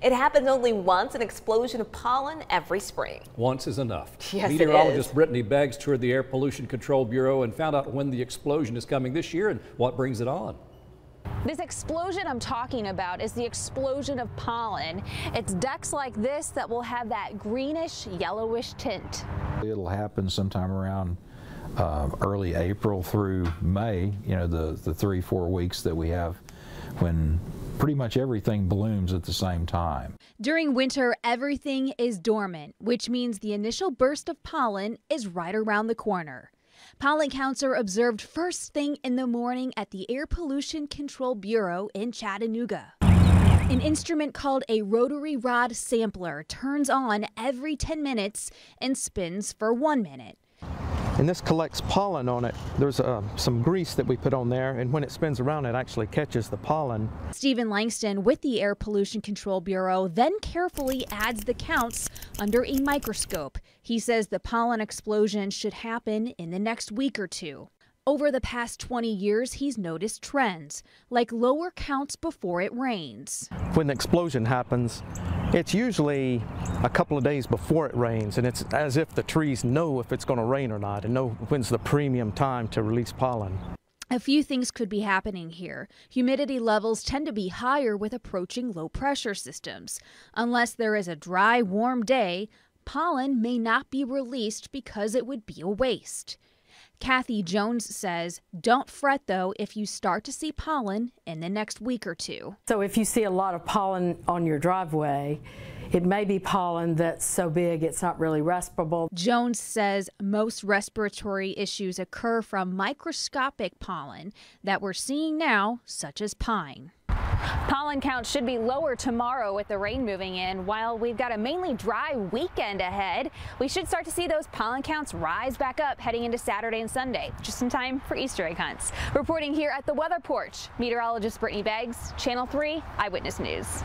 It happens only once, an explosion of pollen every spring. Once is enough. Yes, Meteorologist Brittany Beggs toured the Air Pollution Control Bureau and found out when the explosion is coming this year and what brings it on. This explosion I'm talking about is the explosion of pollen. It's ducks like this that will have that greenish, yellowish tint. It'll happen sometime around early April through May, you know, the 3-4 weeks that we have when pretty much everything blooms at the same time. During winter, everything is dormant, which means the initial burst of pollen is right around the corner. Pollen counts are observed first thing in the morning at the Air Pollution Control Bureau in Chattanooga. An instrument called a rotary rod sampler turns on every 10 minutes and spins for 1 minute. And this collects pollen on it. There's some grease that we put on there, and when it spins around, it actually catches the pollen. Stephen Langston with the Air Pollution Control Bureau then carefully adds the counts under a microscope. He says the pollen explosion should happen in the next week or two. Over the past 20 years, he's noticed trends, like lower counts before it rains. When the explosion happens, it's usually a couple of days before it rains, and it's as if the trees know if it's going to rain or not and know when's the premium time to release pollen. A few things could be happening here. Humidity levels tend to be higher with approaching low pressure systems. Unless there is a dry, warm day, pollen may not be released because it would be a waste. Kathy Jones says, don't fret though if you start to see pollen in the next week or two. So if you see a lot of pollen on your driveway, it may be pollen that's so big it's not really respirable. Jones says most respiratory issues occur from microscopic pollen that we're seeing now, such as pine. Pollen counts should be lower tomorrow with the rain moving in. While we've got a mainly dry weekend ahead, we should start to see those pollen counts rise back up heading into Saturday and Sunday, just in time for Easter egg hunts. Reporting here at the Weather Porch, meteorologist Brittany Beggs, Channel 3 Eyewitness News.